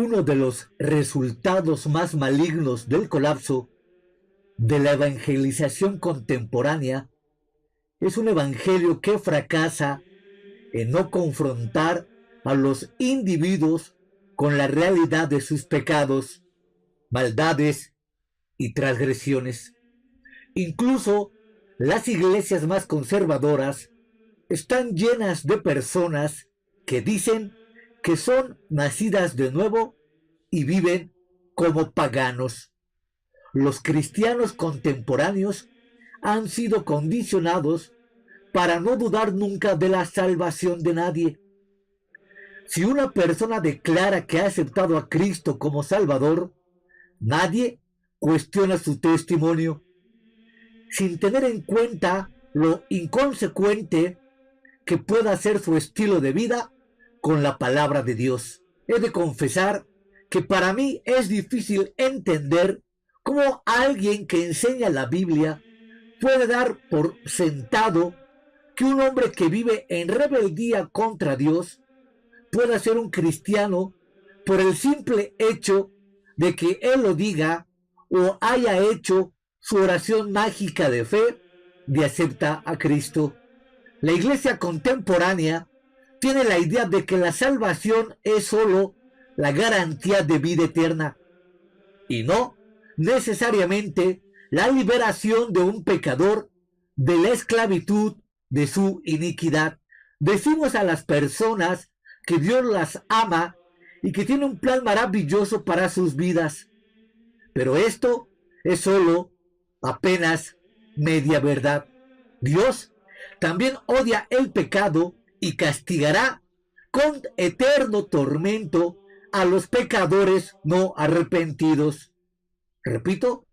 Uno de los resultados más malignos del colapso de la evangelización contemporánea es un evangelio que fracasa en no confrontar a los individuos con la realidad de sus pecados, maldades y transgresiones. Incluso las iglesias más conservadoras están llenas de personas que dicen que son nacidas de nuevo y viven como paganos. Los cristianos contemporáneos han sido condicionados para no dudar nunca de la salvación de nadie. Si una persona declara que ha aceptado a Cristo como Salvador, nadie cuestiona su testimonio, sin tener en cuenta lo inconsecuente que pueda ser su estilo de vida con la palabra de Dios. He de confesar que para mí es difícil entender cómo alguien que enseña la Biblia puede dar por sentado que un hombre que vive en rebeldía contra Dios pueda ser un cristiano por el simple hecho de que él lo diga o haya hecho su oración mágica de fe de acepta a Cristo. La iglesia contemporánea tiene la idea de que la salvación es solo la garantía de vida eterna y no necesariamente la liberación de un pecador de la esclavitud de su iniquidad. Decimos a las personas que Dios las ama y que tiene un plan maravilloso para sus vidas, pero esto es solo apenas media verdad. Dios también odia el pecado y castigará con eterno tormento a los pecadores no arrepentidos. Repito,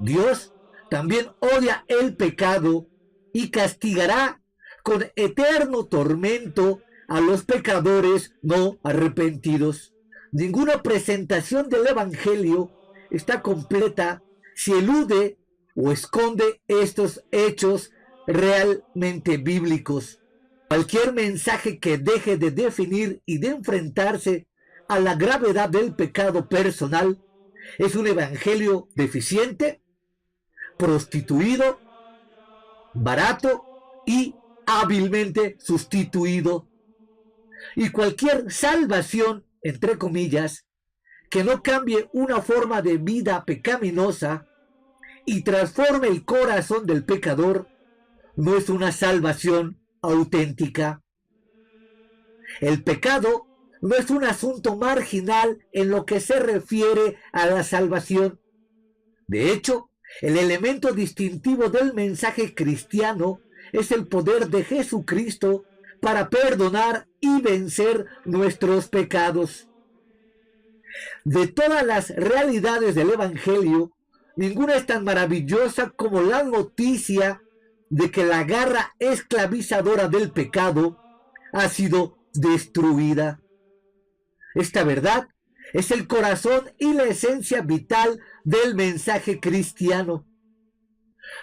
Dios también odia el pecado y castigará con eterno tormento a los pecadores no arrepentidos. Ninguna presentación del Evangelio está completa si elude o esconde estos hechos realmente bíblicos. Cualquier mensaje que deje de definir y de enfrentarse a la gravedad del pecado personal es un evangelio deficiente, prostituido, barato y hábilmente sustituido. Y cualquier salvación, entre comillas, que no cambie una forma de vida pecaminosa y transforme el corazón del pecador, no es una salvación auténtica. El pecado no es un asunto marginal en lo que se refiere a la salvación. De hecho, el elemento distintivo del mensaje cristiano es el poder de Jesucristo para perdonar y vencer nuestros pecados. De todas las realidades del Evangelio, ninguna es tan maravillosa como la noticia de que la garra esclavizadora del pecado ha sido destruida. Esta verdad es el corazón y la esencia vital del mensaje cristiano.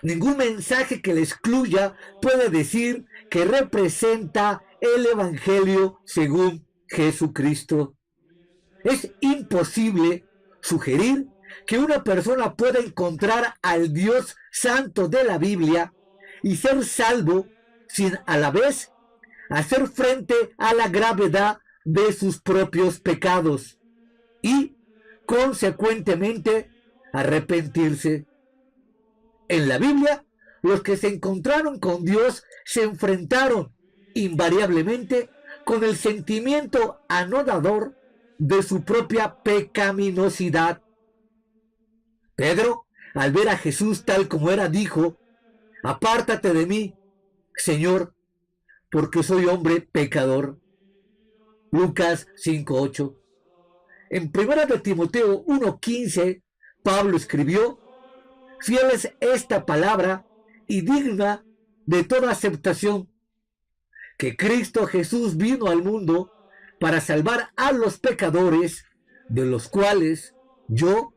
Ningún mensaje que le excluya puede decir que representa el Evangelio según Jesucristo. Es imposible sugerir que una persona pueda encontrar al Dios santo de la Biblia y ser salvo sin a la vez hacer frente a la gravedad de sus propios pecados y, consecuentemente, arrepentirse. En la Biblia, los que se encontraron con Dios se enfrentaron invariablemente con el sentimiento anodador de su propia pecaminosidad. Pedro, al ver a Jesús tal como era, dijo: «Apártate de mí, Señor, porque soy hombre pecador». Lucas 5:8. En 1 de Timoteo 1:15, Pablo escribió: «Fiel es esta palabra y digna de toda aceptación, que Cristo Jesús vino al mundo para salvar a los pecadores, de los cuales yo,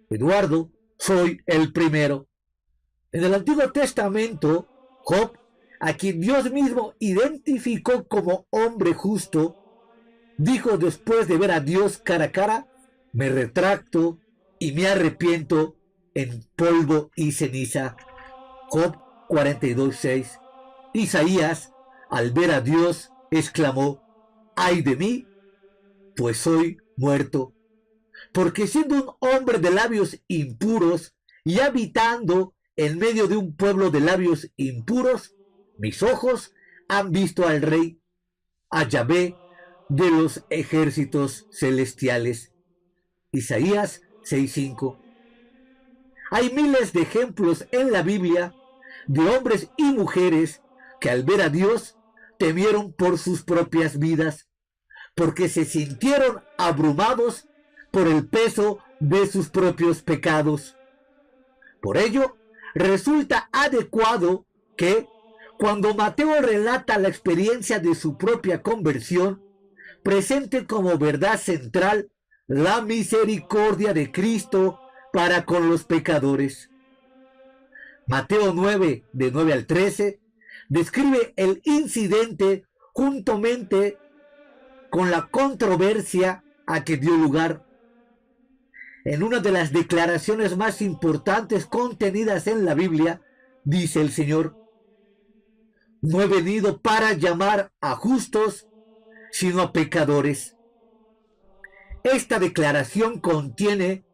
Eduardo, soy el primero». En el Antiguo Testamento, Job, a quien Dios mismo identificó como hombre justo, dijo después de ver a Dios cara a cara, me retracto y me arrepiento en polvo y ceniza. Job 42:6. Isaías, al ver a Dios, exclamó, ay de mí, pues soy muerto. Porque siendo un hombre de labios impuros y habitando en medio de un pueblo de labios impuros, mis ojos han visto al Rey, a Yahvé de los ejércitos celestiales. Isaías 6:5. Hay miles de ejemplos en la Biblia de hombres y mujeres que al ver a Dios temieron por sus propias vidas, porque se sintieron abrumados por el peso de sus propios pecados. Por ello, resulta adecuado que, cuando Mateo relata la experiencia de su propia conversión, presente como verdad central la misericordia de Cristo para con los pecadores. Mateo 9, de 9 al 13, describe el incidente juntamente con la controversia a que dio lugar. En una de las declaraciones más importantes contenidas en la Biblia, dice el Señor, no he venido para llamar a justos, sino a pecadores. Esta declaración contiene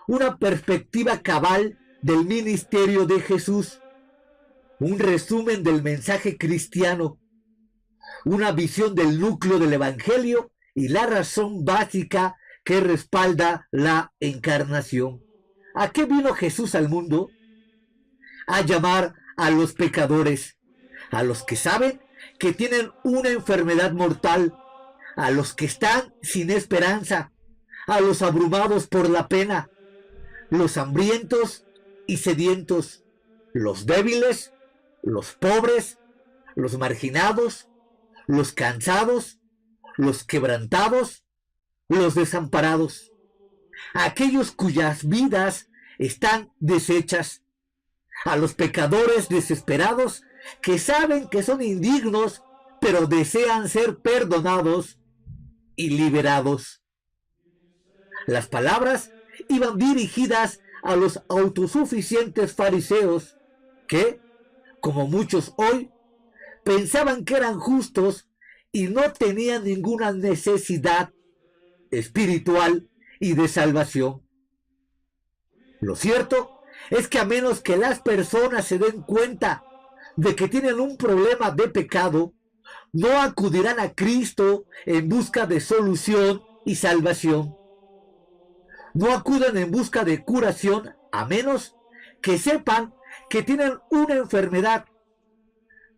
una perspectiva cabal del ministerio de Jesús, un resumen del mensaje cristiano, una visión del núcleo del Evangelio y la razón básica que respalda la encarnación. ¿A qué vino Jesús al mundo? A llamar a los pecadores, a los que saben que tienen una enfermedad mortal, a los que están sin esperanza, a los abrumados por la pena, los hambrientos y sedientos, los débiles, los pobres, los marginados, los cansados, los quebrantados, los desamparados, aquellos cuyas vidas están deshechas, a los pecadores desesperados que saben que son indignos, pero desean ser perdonados y liberados. Las palabras iban dirigidas a los autosuficientes fariseos que, como muchos hoy, pensaban que eran justos y no tenían ninguna necesidad espiritual y de salvación. Lo cierto es que a menos que las personas se den cuenta de que tienen un problema de pecado, no acudirán a Cristo en busca de solución y salvación. No acuden en busca de curación a menos que sepan que tienen una enfermedad.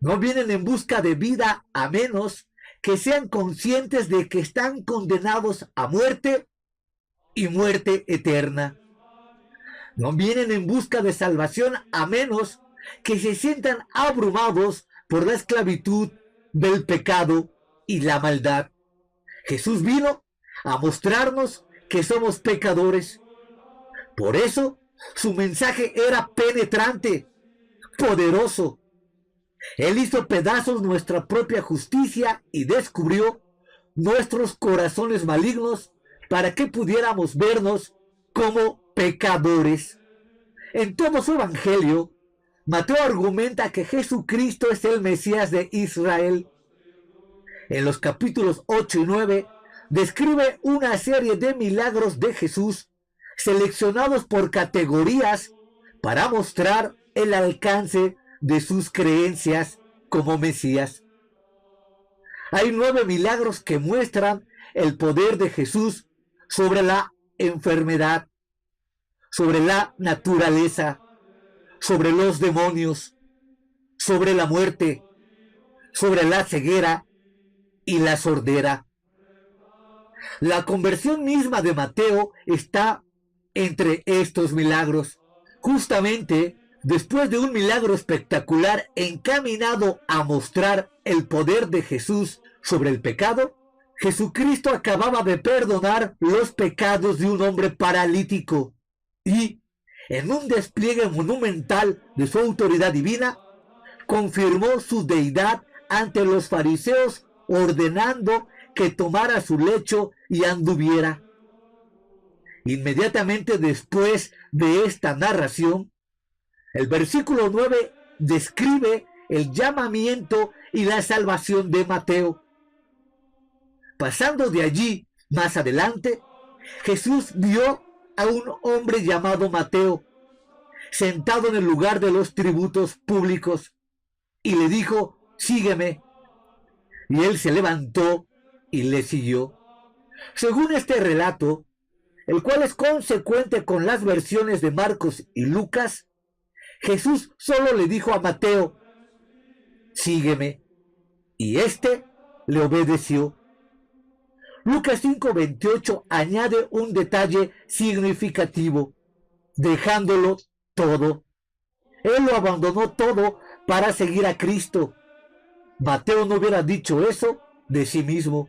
No vienen en busca de vida a menos que sean conscientes de que están condenados a muerte y muerte eterna. No vienen en busca de salvación a menos que se sientan abrumados por la esclavitud del pecado y la maldad. Jesús vino a mostrarnos que somos pecadores. Por eso, su mensaje era penetrante, poderoso. Él hizo pedazos nuestra propia justicia y descubrió nuestros corazones malignos para que pudiéramos vernos como pecadores. En todo su evangelio, Mateo argumenta que Jesucristo es el Mesías de Israel. En los capítulos 8 y 9, describe una serie de milagros de Jesús seleccionados por categorías para mostrar el alcance de sus creencias como Mesías. Hay 9 milagros que muestran el poder de Jesús sobre la enfermedad, sobre la naturaleza, sobre los demonios, sobre la muerte, sobre la ceguera y la sordera. La conversión misma de Mateo está entre estos milagros. Justamente después de un milagro espectacular encaminado a mostrar el poder de Jesús sobre el pecado, Jesucristo acababa de perdonar los pecados de un hombre paralítico y, en un despliegue monumental de su autoridad divina, confirmó su deidad ante los fariseos, ordenando que tomara su lecho y anduviera. Inmediatamente después de esta narración, el versículo 9 describe el llamamiento y la salvación de Mateo. Pasando de allí, más adelante, Jesús vio a un hombre llamado Mateo, sentado en el lugar de los tributos públicos, y le dijo: sígueme. Y él se levantó y le siguió. Según este relato, el cual es consecuente con las versiones de Marcos y Lucas, Jesús solo le dijo a Mateo: sígueme, y éste le obedeció. Lucas 5:28 añade un detalle significativo, dejándolo todo. Él lo abandonó todo para seguir a Cristo. Mateo no hubiera dicho eso de sí mismo,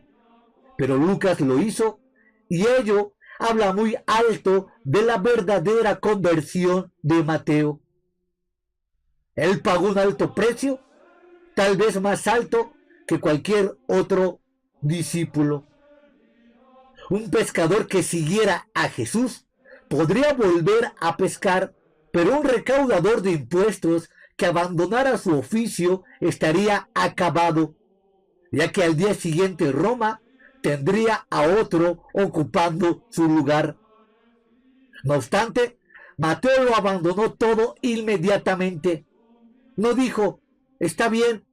pero Lucas lo hizo, y ello habla muy alto de la verdadera conversión de Mateo. Él pagó un alto precio, tal vez más alto que cualquier otro discípulo. Un pescador que siguiera a Jesús podría volver a pescar, pero un recaudador de impuestos que abandonara su oficio estaría acabado, ya que al día siguiente Roma tendría a otro ocupando su lugar. No obstante, Mateo lo abandonó todo inmediatamente. No dijo: está bien,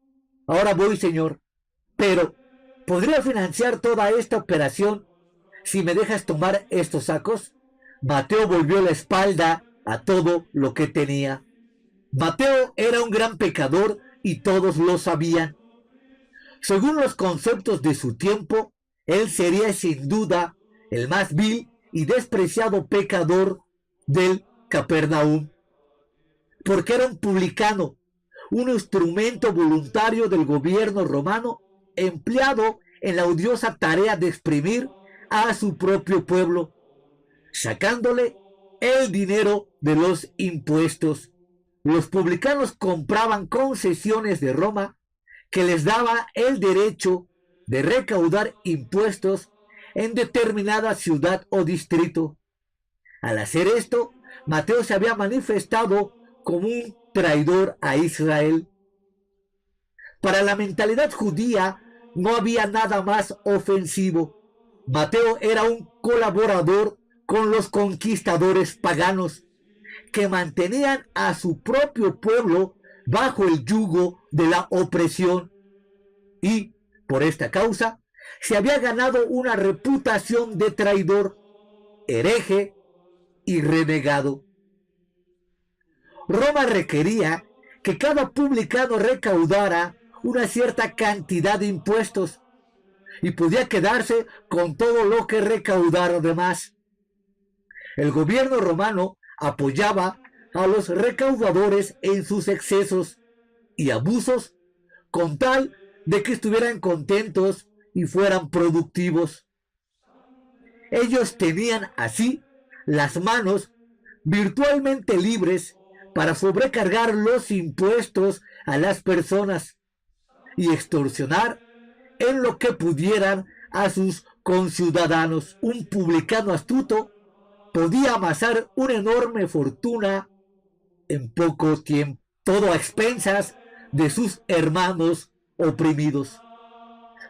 ahora voy, Señor, pero ¿podría financiar toda esta operación si me dejas tomar estos sacos? Mateo volvió la espalda a todo lo que tenía. Mateo era un gran pecador y todos lo sabían. Según los conceptos de su tiempo, él sería sin duda el más vil y despreciado pecador del Capernaum, porque era un publicano, un instrumento voluntario del gobierno romano, empleado en la odiosa tarea de exprimir a su propio pueblo, sacándole el dinero de los impuestos. Los publicanos compraban concesiones de Roma que les daba el derecho de recaudar impuestos en determinada ciudad o distrito. Al hacer esto, Mateo se había manifestado como un traidor a Israel. Para la mentalidad judía no había nada más ofensivo. Mateo era un colaborador con los conquistadores paganos que mantenían a su propio pueblo bajo el yugo de la opresión, y por esta causa se había ganado una reputación de traidor, hereje y renegado. Roma requería que cada publicano recaudara una cierta cantidad de impuestos y podía quedarse con todo lo que recaudara de más. El gobierno romano apoyaba a los recaudadores en sus excesos y abusos con tal de que estuvieran contentos y fueran productivos. Ellos tenían así las manos virtualmente libres para sobrecargar los impuestos a las personas y extorsionar en lo que pudieran a sus conciudadanos. Un publicano astuto podía amasar una enorme fortuna en poco tiempo, todo a expensas de sus hermanos oprimidos.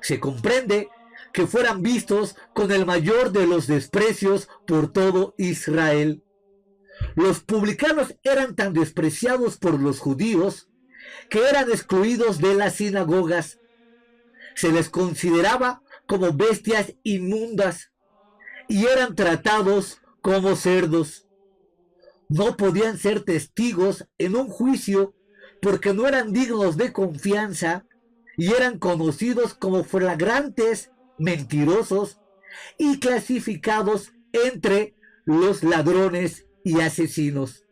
Se comprende que fueran vistos con el mayor de los desprecios por todo Israel. Los publicanos eran tan despreciados por los judíos que eran excluidos de las sinagogas. Se les consideraba como bestias inmundas y eran tratados como cerdos. No podían ser testigos en un juicio porque no eran dignos de confianza y eran conocidos como flagrantes mentirosos y clasificados entre los ladrones y asesinos.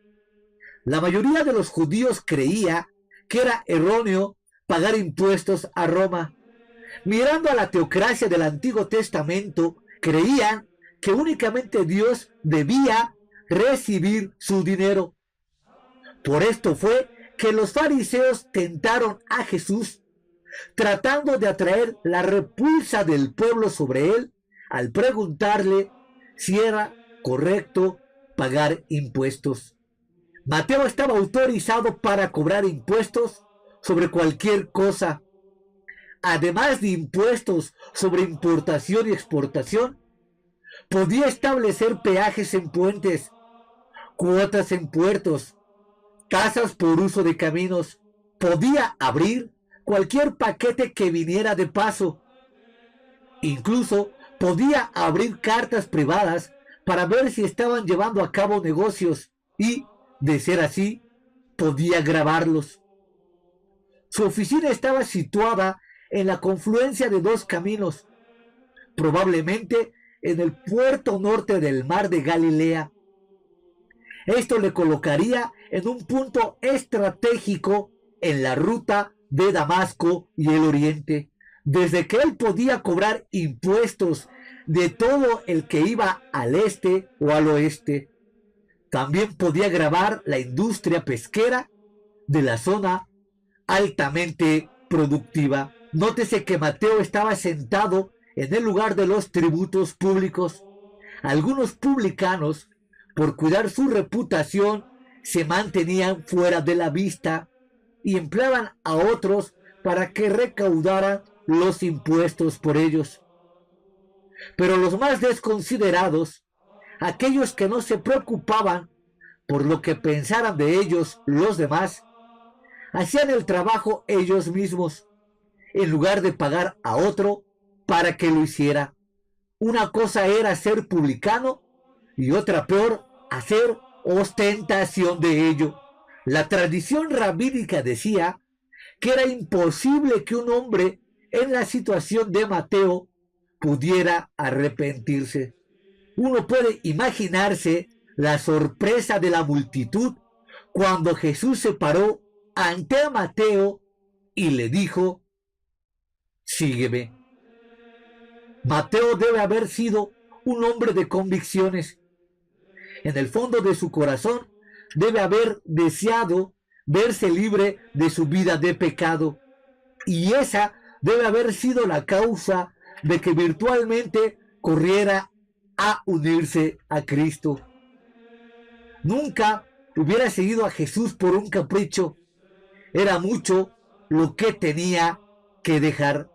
La mayoría de los judíos creía que era erróneo pagar impuestos a Roma. Mirando a la teocracia del Antiguo Testamento, creían que únicamente Dios debía recibir su dinero. Por esto fue que los fariseos tentaron a Jesús tratando de atraer la repulsa del pueblo sobre él al preguntarle si era correcto pagar impuestos. Mateo estaba autorizado para cobrar impuestos sobre cualquier cosa, además de impuestos sobre importación y exportación. Podía establecer peajes en puentes, cuotas en puertos, tasas por uso de caminos. Podía abrir cualquier paquete que viniera de paso. Incluso podía abrir cartas privadas para ver si estaban llevando a cabo negocios y, de ser así, podía grabarlos. Su oficina estaba situada en la confluencia de dos caminos, probablemente en el puerto norte del mar de Galilea. Esto le colocaría en un punto estratégico en la ruta de Damasco y el Oriente, desde que él podía cobrar impuestos de todo el que iba al este o al oeste. También podía grabar la industria pesquera de la zona altamente productiva. Nótese que Mateo estaba sentado en el lugar de los tributos públicos. Algunos publicanos, por cuidar su reputación, se mantenían fuera de la vista y empleaban a otros para que recaudaran los impuestos por ellos. Pero los más desconsiderados, aquellos que no se preocupaban por lo que pensaran de ellos los demás, hacían el trabajo ellos mismos, en lugar de pagar a otro para que lo hiciera. Una cosa era ser publicano y otra peor, hacer ostentación de ello. La tradición rabínica decía que era imposible que un hombre en la situación de Mateo pudiera arrepentirse. Uno puede imaginarse la sorpresa de la multitud cuando Jesús se paró ante Mateo y le dijo: sígueme. Mateo debe haber sido un hombre de convicciones. En el fondo de su corazón debe haber deseado verse libre de su vida de pecado, y esa debe haber sido la causa de que virtualmente corriera a unirse a Cristo. Nunca hubiera seguido a Jesús por un capricho. Era mucho lo que tenía que dejar.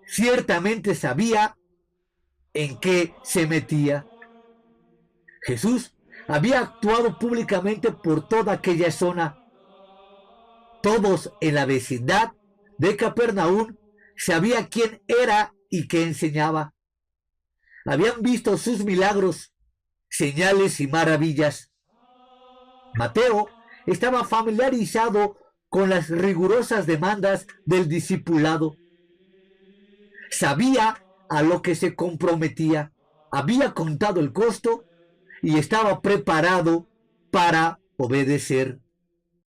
Ciertamente sabía en qué se metía. Jesús había actuado públicamente por toda aquella zona. Todos en la vecindad de Capernaum sabían quién era y qué enseñaba. Habían visto sus milagros, señales y maravillas. Mateo estaba familiarizado con las rigurosas demandas del discipulado. Sabía a lo que se comprometía, había contado el costo y estaba preparado para obedecer.